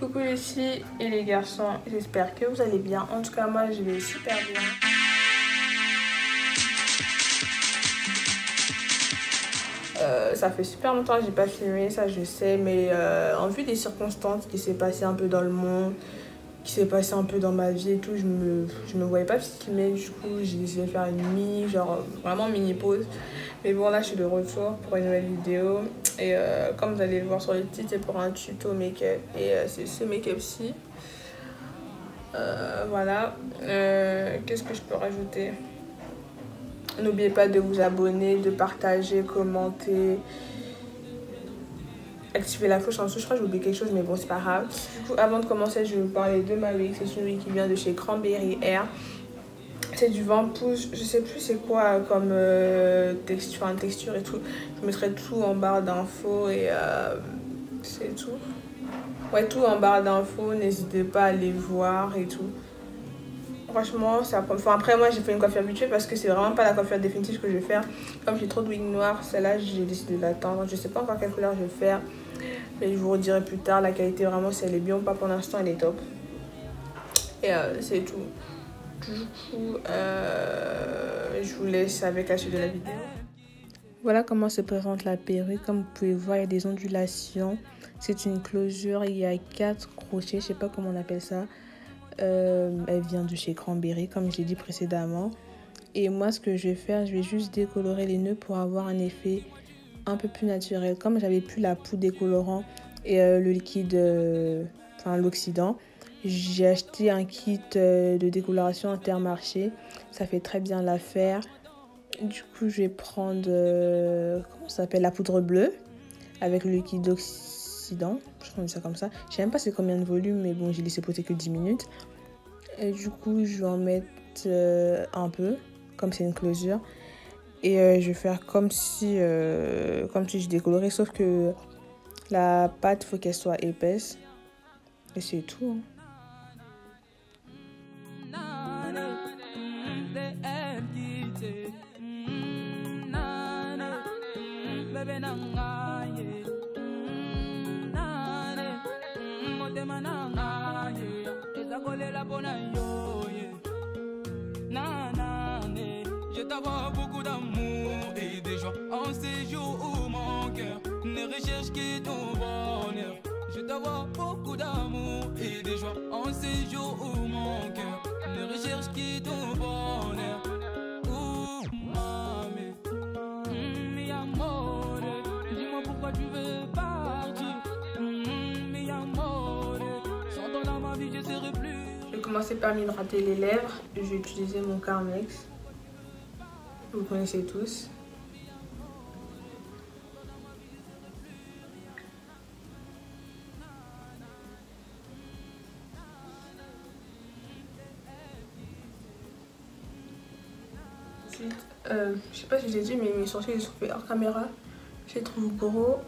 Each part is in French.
Coucou les filles et les garçons, j'espère que vous allez bien. En tout cas, moi je vais super bien. Ça fait super longtemps que j'ai pas filmé, ça je sais, mais en vue des circonstances qui s'est passé un peu dans le monde, qui s'est passé un peu dans ma vie et tout, je me voyais pas filmer. Du coup, j'ai décidé de faire une mini, genre vraiment mini pause. Mais bon, là je suis de retour pour une nouvelle vidéo. Et comme vous allez le voir sur le titre, c'est pour un tuto make-up. Et c'est ce make-up-ci. Voilà. Qu'est-ce que je peux rajouter? N'oubliez pas de vous abonner, de partager, commenter, activer la cloche en dessous. Je crois que j'ai oublié quelque chose, mais bon, c'est pas grave. Du coup, avant de commencer, je vais vous parler de ma wig. C'est une wig qui vient de chez Cranberry Hair. C'est du vent pousse. Je sais plus c'est quoi comme texture et tout. Je mettrai tout en barre d'infos et c'est tout. Ouais, tout en barre d'infos. N'hésitez pas à aller voir et tout. Franchement, après moi j'ai fait une coiffure habituée parce que c'est vraiment pas la coiffure définitive que je vais faire. Comme j'ai trop de wig noire, celle-là j'ai décidé de l'attendre. Je sais pas encore quelle couleur je vais faire, mais je vous redirai plus tard. La qualité vraiment si elle est bien ou pas, pour l'instant elle est top. Et c'est tout. Du coup, je vous laisse avec la suite de la vidéo. Voilà comment se présente la perruque. Comme vous pouvez voir, il y a des ondulations. C'est une closure, il y a 4 crochets, je sais pas comment on appelle ça. Elle vient de chez Cranberry, comme je l'ai dit précédemment. Et moi, ce que je vais faire, je vais juste décolorer les nœuds pour avoir un effet un peu plus naturel. Comme j'avais plus la poudre décolorant et le liquide, enfin l'oxydant, j'ai acheté un kit de décoloration Intermarché. Ça fait très bien l'affaire. Du coup, je vais prendre comment ça s'appelle, la poudre bleue avec le liquide oxydant. Je crois que c'est ça comme ça. Je sais même pas c'est combien de volume, mais bon, j'ai laissé poser que 10 minutes. Et du coup, je vais en mettre un peu, comme c'est une closure. Et je vais faire comme si je décolorais, sauf que la pâte, il faut qu'elle soit épaisse. Et c'est tout. Je t'avoue beaucoup d'amour et des joies en séjour où mon cœur ne recherche que ton bonheur. Je t'avoue beaucoup d'amour et des joies en séjour où mon cœur ne recherche que ton bonheur. Ouh, mamie, mi amore, dis-moi pourquoi tu veux partir. Mi amore, sans toi dans ma vie je serai plus. Je vais commencer par m'hydrater les lèvres. Je vais utiliser mon Carmex. Vous connaissez tous. Ensuite, je sais pas si je l'ai dit, mais mes sourcils ils sont faits hors caméra. Je les trouve gros.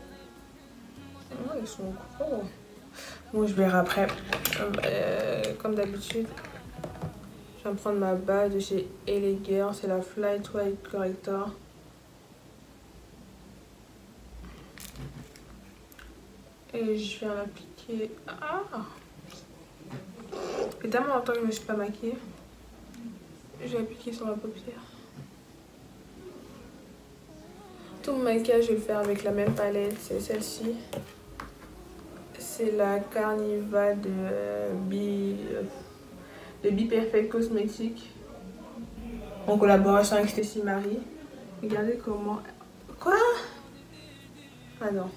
Ouais, ils sont gros. Bon, je verrai après. Comme d'habitude, je vais prendre ma base de chez Eleger. C'est la Flight White Corrector. Et je viens l'appliquer. Ah! Ça fait tellement longtemps que je ne me suis pas maquillée. Je vais appliquer sur la paupière. Tout mon maquillage, je vais le faire avec la même palette. C'est celle-ci. C'est la Carniva de Be Perfect Cosmetics. En collaboration avec Stacy Marie. Regardez comment... Quoi? Ah non.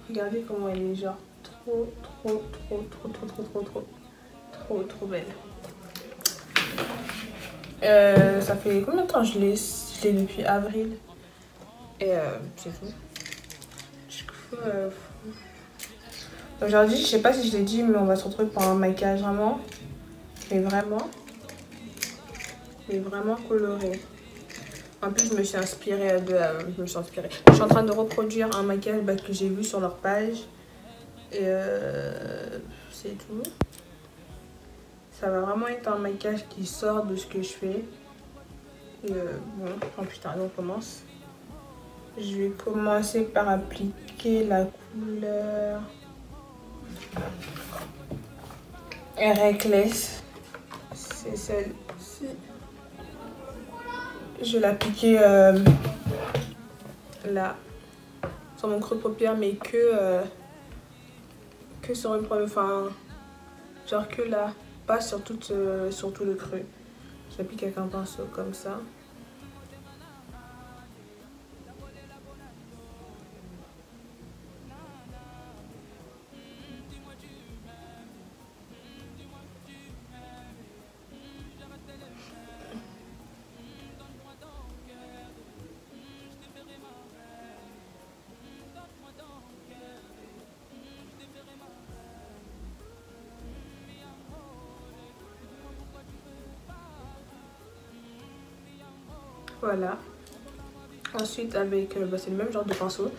Regardez comment elle est genre trop belle. Ça fait combien de temps je l'ai depuis avril. Et c'est tout. Du coup, aujourd'hui, je sais pas si je l'ai dit, mais on va se retrouver pour un maquillage vraiment, mais vraiment coloré. En plus, je me suis inspirée je suis en train de reproduire un maquillage que j'ai vu sur leur page. Et c'est tout. Ça va vraiment être un maquillage qui sort de ce que je fais. Et bon, oh putain, on commence. Je vais commencer par appliquer la couleur Reckless. C'est celle-ci. Je vais l'appliquer là, sur mon creux de paupière, mais que sur une première, enfin, genre que là, pas sur tout le creux. Je l'applique avec un pinceau comme ça. Voilà. Ensuite, avec c'est le même genre de pinceau,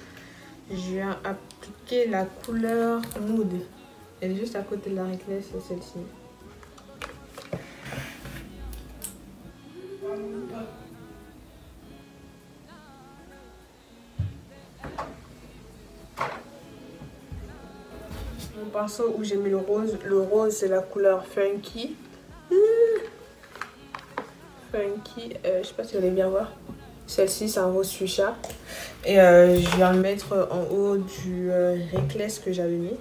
je viens appliquer la couleur Mood. Elle est juste à côté de la Reckless, c'est celle-ci. Mon pinceau où j'ai mis le rose c'est la couleur Funky. Funky, je sais pas si vous allez bien voir. Celle-ci c'est un rose fuchsia. Et je viens le mettre en haut du Reckless que j'avais mis.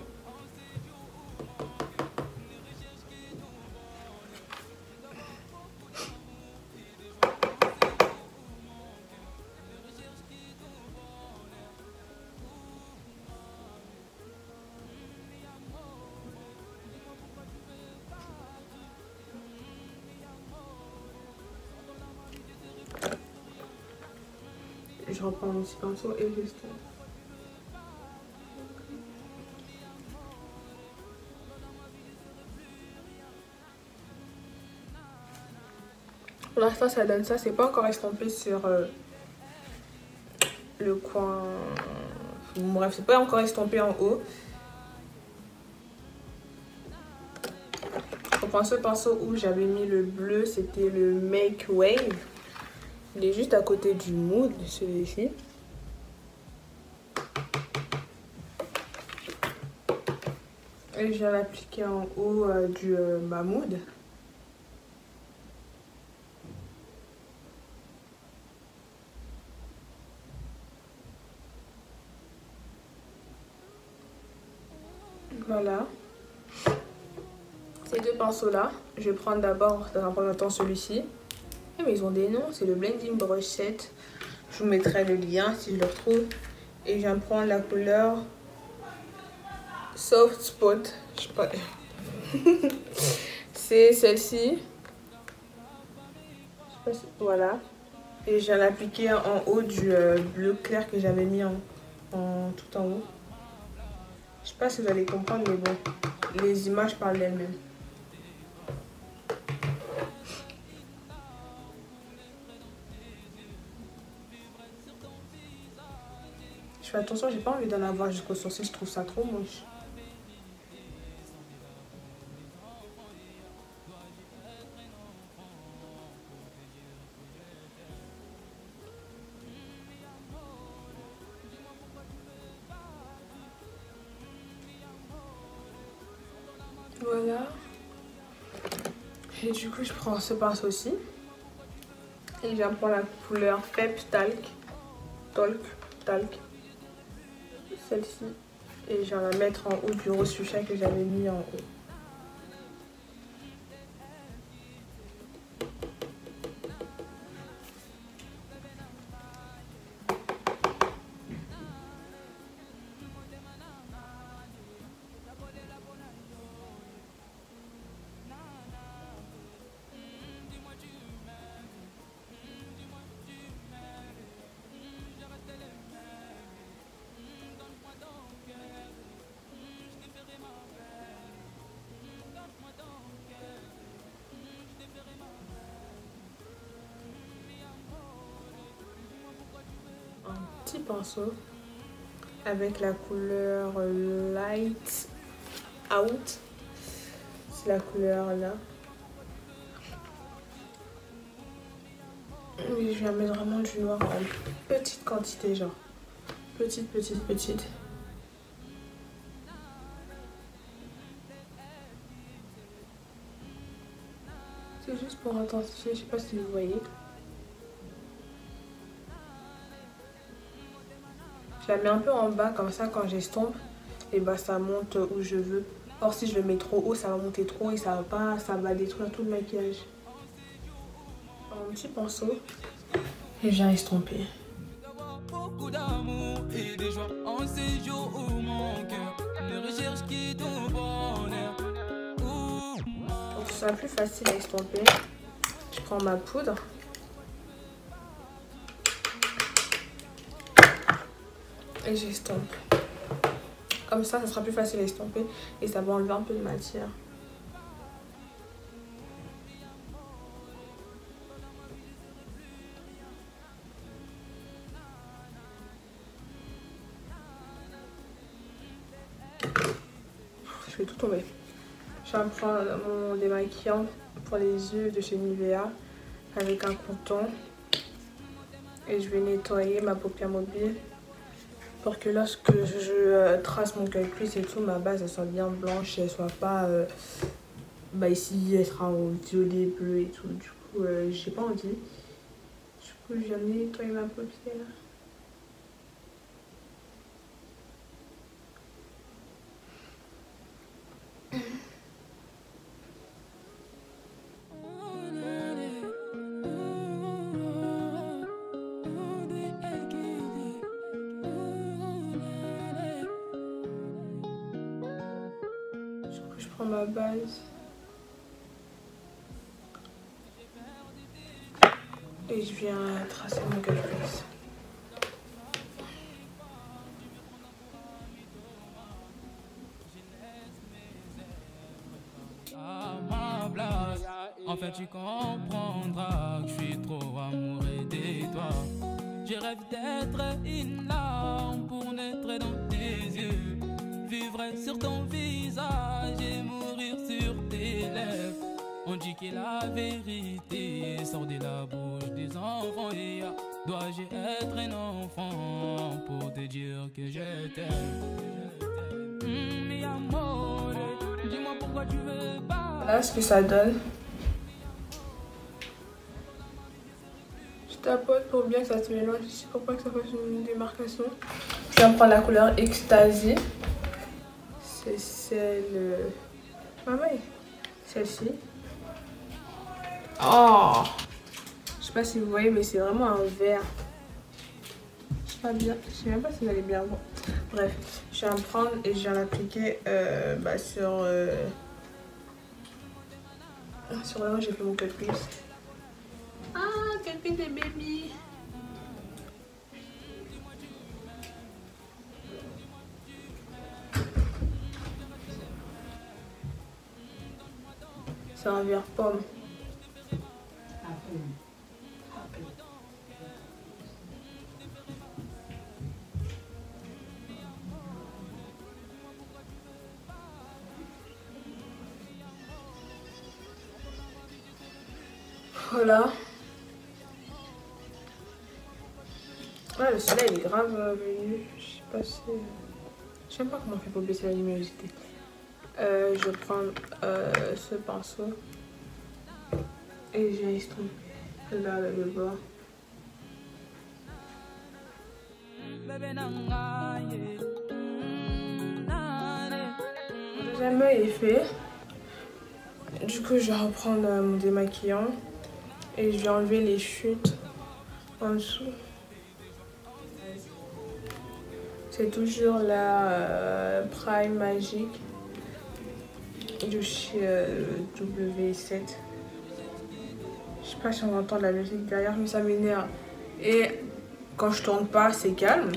Je reprends mon petit pinceau et je style. Pour l'instant ça donne ça, c'est pas encore estampé sur le coin. Bref, c'est pas encore estampé en haut. Je reprends ce pinceau où j'avais mis le bleu, c'était le Make Wave. Il est juste à côté du Mood, celui-ci. Et je viens l'appliquer en haut du Mood. Voilà. Ces deux pinceaux-là, je vais prendre d'abord, dans un premier temps, celui-ci. Mais ils ont des noms, c'est le Blending Brush Set. Je vous mettrai le lien si je le retrouve. Et je viens prendre la couleur Soft Spot. Je sais pas. C'est celle-ci. Voilà. Et je viens l'appliquer en haut du bleu clair que j'avais mis tout en haut. Je sais pas si vous allez comprendre, mais bon, les images parlent d'elles-mêmes. Je fais attention, j'ai pas envie d'en avoir jusqu'au sourcil, je trouve ça trop moche. Voilà. Et du coup, je prends ce pinceau-ci. Et je viens prendre la couleur Pep Talc. Celle-ci. Et je viens la mettre en haut du rose fuchsia que j'avais mis en haut. Petit pinceau avec la couleur Light Out, c'est la couleur là. Et je viens mettre vraiment du noir en petite quantité, genre petite. C'est juste pour intensifier, je sais pas si vous voyez. Je la mets un peu en bas comme ça quand j'estompe. Et bah ça monte où je veux. Or si je le mets trop haut, ça va monter trop et ça va détruire tout le maquillage. Un petit pinceau. Et je viens estomper. Beaucoup d'amour et des joies en séjour où mon cœur ne recherche qui ton bonheur. Pour que ce soit plus facile à estomper, je prends ma poudre. Et j'estompe. Comme ça sera plus facile à estomper et ça va enlever un peu de matière. Je vais tout tomber. Je vais prendre mon démaquillant pour les yeux de chez Nivea avec un coton. Et je vais nettoyer ma paupière mobile pour que lorsque je trace mon cœur plus et tout, ma base elle soit bien blanche et elle soit pas... bah ici elle sera en violet, bleu et tout. Du coup j'ai pas envie. Du coup je viens nettoyer ma paupière. Je prends ma base et je viens tracer mon calcul. À ma place, enfin tu comprendras que je suis trop amoureux de toi. Je rêve d'être une larme pour naître dans tes yeux, vivre sur ton visage et mourir sur tes lèvres. On dit que la vérité sort de la bouche des enfants. Et dois-je être un enfant pour te dire que je t'aime? Mi amore, dis-moi pourquoi tu veux pas. Voilà ce que ça donne. Je tapote pour bien que ça se mélange ici pour pas que ça fasse une démarcation. Je vais prendre la couleur Ecstasy. C'est celle... Ah oui, celle-ci. Oh, je sais pas si vous voyez, mais c'est vraiment un vert. Je sais pas bien, je sais même pas si vous allez bien voir. Bref, je viens prendre et je viens l'appliquer sur là où j'ai fait mon cut crease. Ah, cut crease des baby. C'est un vert pomme. Voilà. Ouais, le soleil il est grave venu. Je sais pas si... Je sais pas comment on fait pour baisser la luminosité. Je prends ce pinceau et j'ai estompé là le bord. Le deuxième œil est fait. Du coup, je vais reprendre mon démaquillant et je vais enlever les chutes en dessous. C'est toujours la Prime Magique de chez W7. Je sais pas si on entend la musique derrière, mais ça m'énerve. Et quand je tourne pas, c'est calme.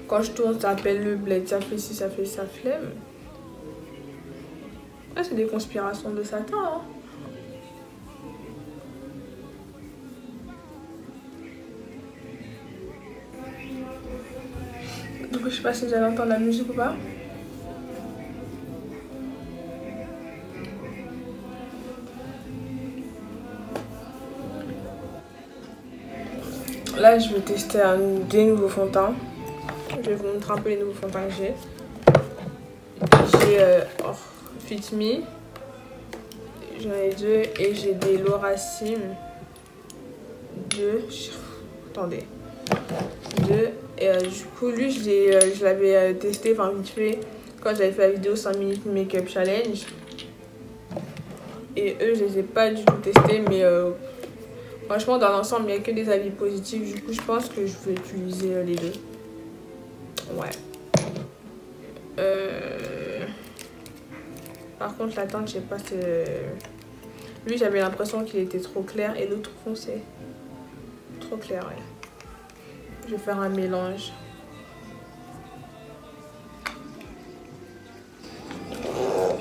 Quand je tourne, ça appelle le bled. Ça fait ci, ça fait ça, flemme. Ah, c'est des conspirations de Satan, hein. Donc, je sais pas si vous allez entendre la musique ou pas. Là, je vais tester des nouveaux fonds de teint. Je vais vous montrer un peu les nouveaux fonds de teint que j'ai. J'ai Fit Me. J'en ai deux et j'ai des Lorasim. Deux. Attendez. Deux. Et du coup, lui, je l'avais testé, enfin vite fait, quand j'avais fait la vidéo 5 minutes make-up challenge. Et eux, je les ai pas du tout testés, mais franchement, dans l'ensemble, il n'y a que des avis positifs. Du coup, je pense que je vais utiliser les deux. Ouais. Par contre, la teinte, je sais pas, lui, j'avais l'impression qu'il était trop clair et l'autre foncé. Trop clair, ouais. Je vais faire un mélange.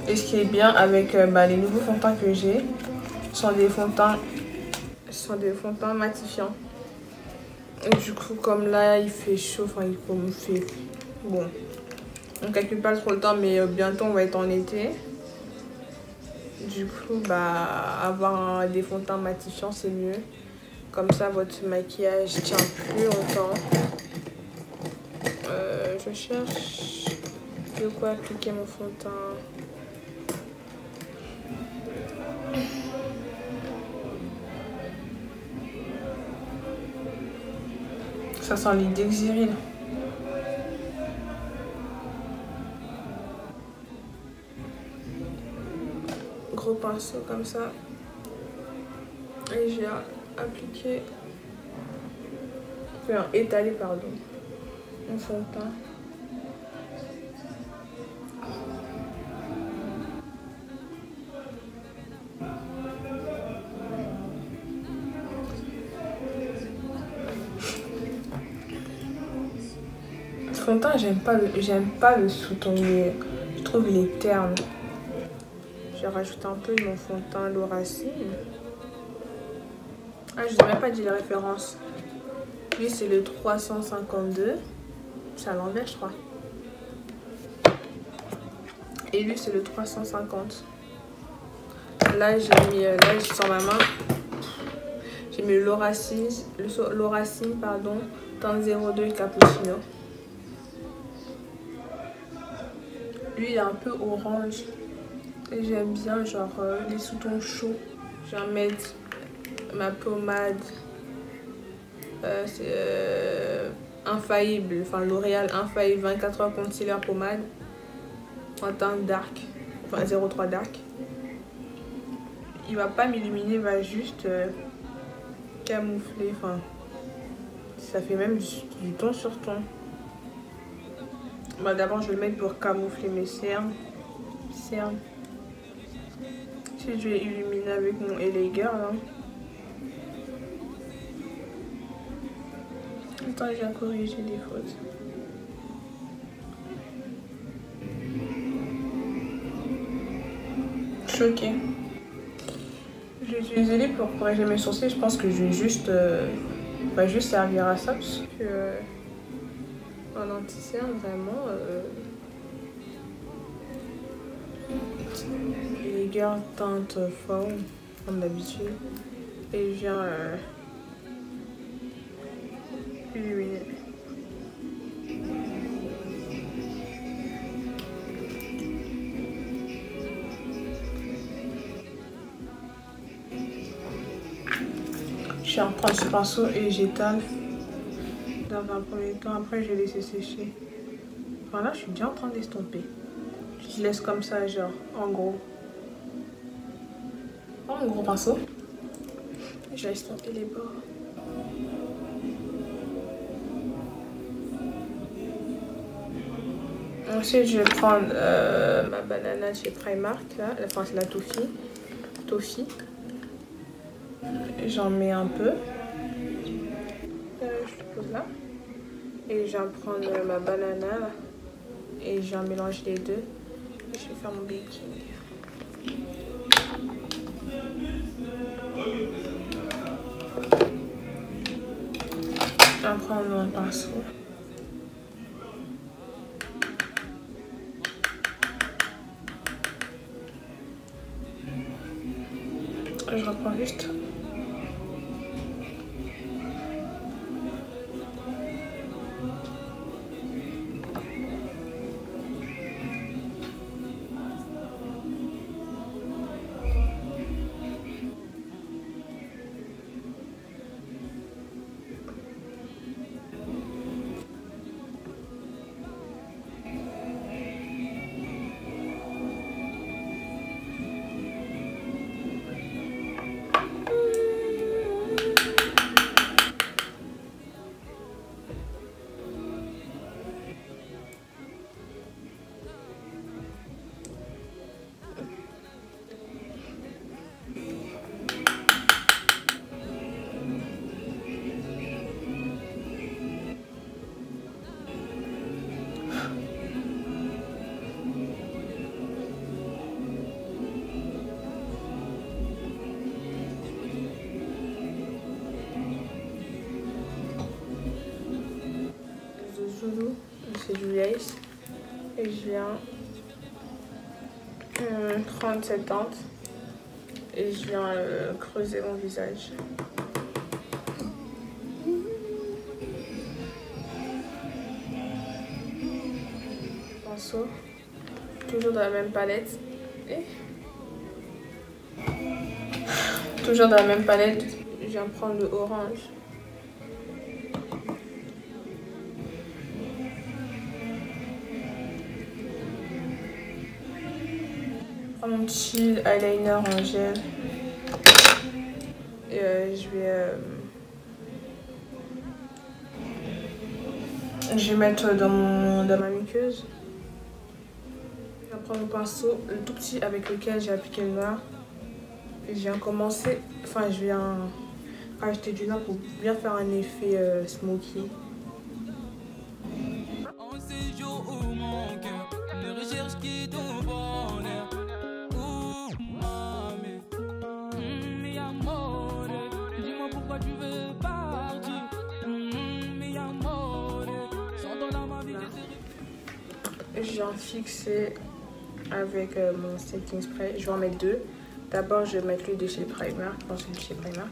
Et ce qui est bien avec les nouveaux fonds de teint que j'ai, sont des fonds de teint matifiants. Et du coup, comme là, il fait chaud, enfin, il fait... Bon, on calcule pas trop le temps, mais bientôt, on va être en été. Du coup, avoir des fonds de teint matifiants, c'est mieux. Comme ça, votre maquillage tient plus longtemps. Je cherche de quoi appliquer mon fond de teint. Ça sent l'huile d'Exiril. Gros pinceau comme ça. Et j'ai appliqué, enfin étalé pardon, mon fond de teint. Ce fond de teint, j'aime pas le sous-ton, mais je trouve il est terne. J'ai rajouté un peu de mon fond de teint Lorasim. Ah, je ne vous ai même pas dit les références. Lui, c'est le 352. C'est à l'envers, je crois. Et lui, c'est le 350. Là, j'ai mis, sur ma main, j'ai mis le Lorasim, pardon, teinte 02 Cappuccino. Lui, il est un peu orange. Et j'aime bien, genre, les sous-tons chauds. Je vais mettre ma pommade. C'est Infaillible, enfin L'Oréal Infaillible 24 heures concealer pommade. En teinte dark, enfin 03 dark. Il va pas m'illuminer, il va juste camoufler, enfin. Ça fait même du ton sur ton. D'abord, je vais le mettre pour camoufler mes cernes. Ensuite, je vais illuminer avec mon LA Girl. Hein. Attends, j'ai corrigé des fautes. Choquée. Je vais utiliser les pour corriger mes sourcils. Je pense que je vais juste, juste servir à ça. Parce que en anti-cerne, vraiment... les girls teinte forme, comme d'habitude. Et je viens illuminer. Je vais reprendre ce pinceau et j'étale dans un premier temps. Après, je vais laisser sécher. Voilà, je suis déjà en train d'estomper. Je laisse comme ça, genre, en gros. Un gros pinceau. Je vais estomper les bords. Ensuite, je vais prendre ma banana chez Primark, là. Enfin, c'est la Toffee. J'en mets un peu. Je le pose là. Et je vais prendre ma banana, là. Et je vais mélanger les deux. Et je vais faire mon baking. Je vais prendre mon pinceau. Je reprends juste. Face et je viens prendre cette teinte et je viens creuser mon visage. Pinceau, toujours dans la même palette. Et toujours dans la même palette, je viens prendre le orange. Je prends mon petit eyeliner en gel. Et je vais mettre dans ma muqueuse. Je vais prendre mon pinceau, le tout petit avec lequel j'ai appliqué le noir. Et je viens commencer, enfin je viens rajouter du noir pour bien faire un effet smoky. En séjour où mon cœur ne recherche que ton bonheur. Oh, mamie, mi amore, dis-moi pourquoi tu veux partir. Mi amore, sans toi dans ma vie. Je viens fixer avec mon setting spray. Je vais en mettre deux. D'abord, je vais mettre lui de chez Primark. Je pense que c'est de chez Primark.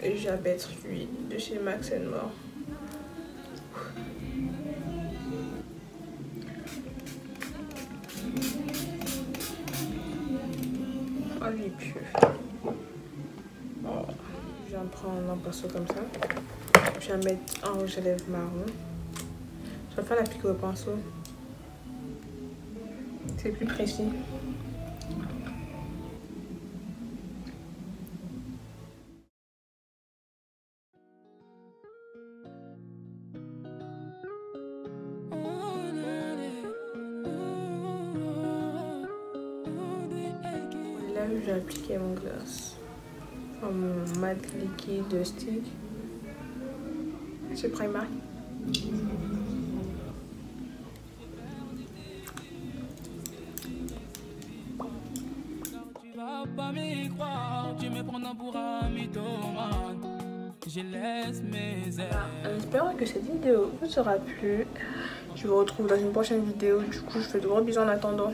Et je vais mettre lui de chez Max & More. Oh, lui pue. Oh. Je viens prendre un pinceau comme ça. Je vais mettre un rouge à lèvres marron. Je vais faire l'appliquer au pinceau. C'est plus précis. Là, je vais appliquer mon gloss. Enfin, mon mat liquide stick. C'est Primark. Tu vas pas m'y croire, tu me prends pour un mythomane. Je laisse mes ailes. En espérant que cette vidéo vous aura plu. Je vous retrouve dans une prochaine vidéo. Du coup, je fais de gros bisous en attendant.